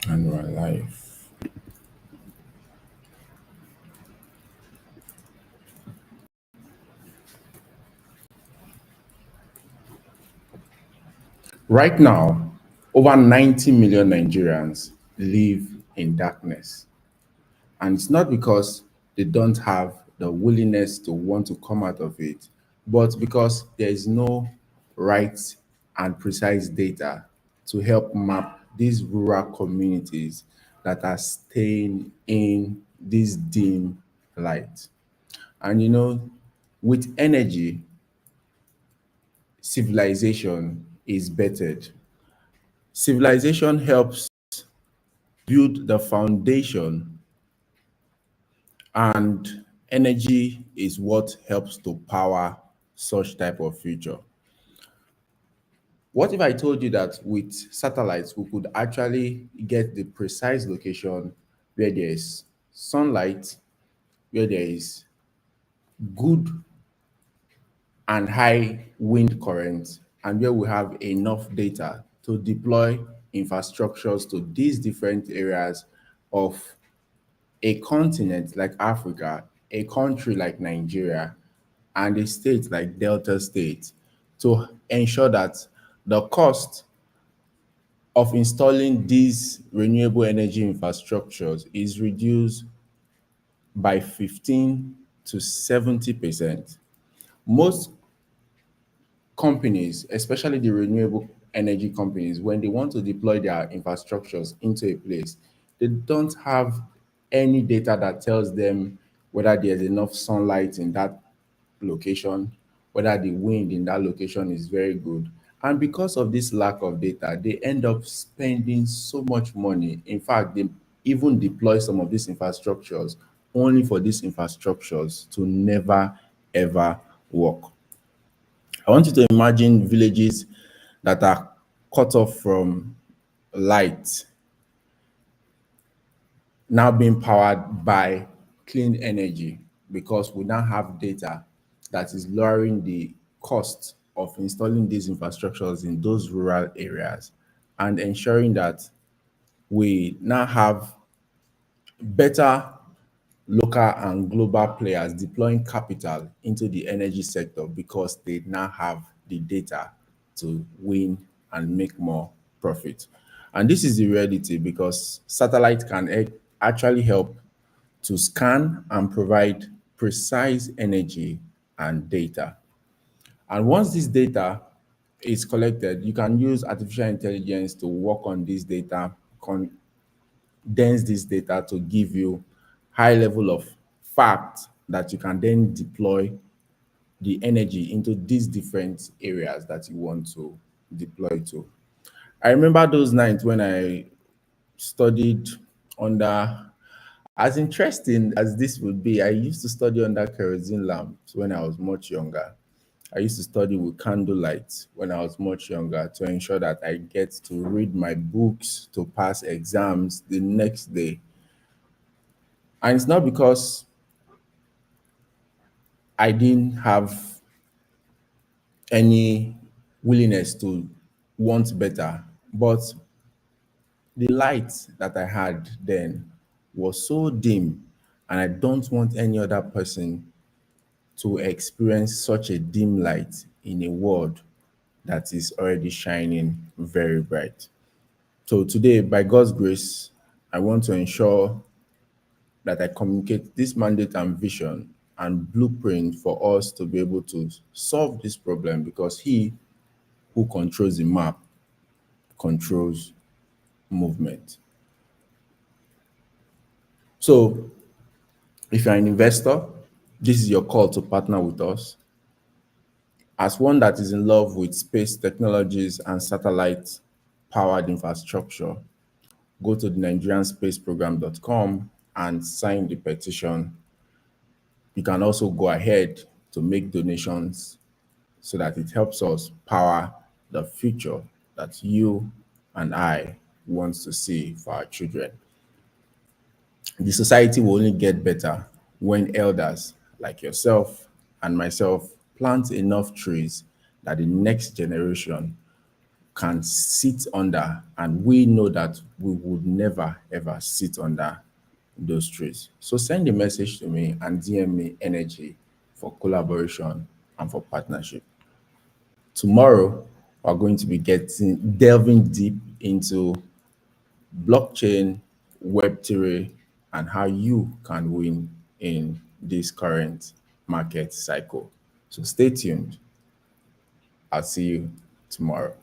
And my life. Right now, over 90 million Nigerians live in darkness. And it's not because they don't have the willingness to want to come out of it, but because there is no right and precise data to help map these rural communities that are staying in this dim light. And with energy, civilization is bettered. Civilization helps build the foundation, and energy is what helps to power such type of future. What if I told you that with satellites we could actually get the precise location where there is sunlight, where there is good and high wind currents, and where we have enough data to deploy infrastructures to these different areas of a continent like Africa, a country like Nigeria, and a state like Delta State, to ensure that the cost of installing these renewable energy infrastructures is reduced by 15 to 70%. Most companies, especially the renewable energy companies, when they want to deploy their infrastructures into a place, they don't have any data that tells them whether there's enough sunlight in that location, whether the wind in that location is very good. And because of this lack of data, they end up spending so much money. In fact, they even deploy some of these infrastructures only for these infrastructures to never ever work. I want you to imagine villages that are cut off from light now being powered by clean energy, because we now have data that is lowering the cost of installing these infrastructures in those rural areas and ensuring that we now have better local and global players deploying capital into the energy sector because they now have the data to win and make more profit. And this is the reality because satellite can actually help to scan and provide precise energy and data. And once this data is collected, you can use artificial intelligence to work on this data, condense this data to give you high level of fact that you can then deploy the energy into these different areas that you want to deploy to. I remember those nights when I studied under, as interesting as this would be, I used to study under kerosene lamps when I was much younger. I used to study with candlelight when I was much younger to ensure that I get to read my books to pass exams the next day. And it's not because I didn't have any willingness to want better, but the light that I had then was so dim, and I don't want any other person to experience such a dim light in a world that is already shining very bright. So today, by God's grace, I want to ensure that I communicate this mandate and vision and blueprint for us to be able to solve this problem, because He who controls the map controls movement. So, if you're an investor, this is your call to partner with us. As one that is in love with space technologies and satellite powered infrastructure, go to the nigerianspaceprogram.com and sign the petition. You can also go ahead to make donations so that it helps us power the future that you and I want to see for our children. The society will only get better when elders like yourself and myself plant enough trees that the next generation can sit under, and we know that we would never ever sit under those trees. So send a message to me and DM me energy for collaboration and for partnership. Tomorrow, we're going to be delving deep into blockchain, Web3, and how you can win in this current market cycle. So stay tuned. I'll see you tomorrow.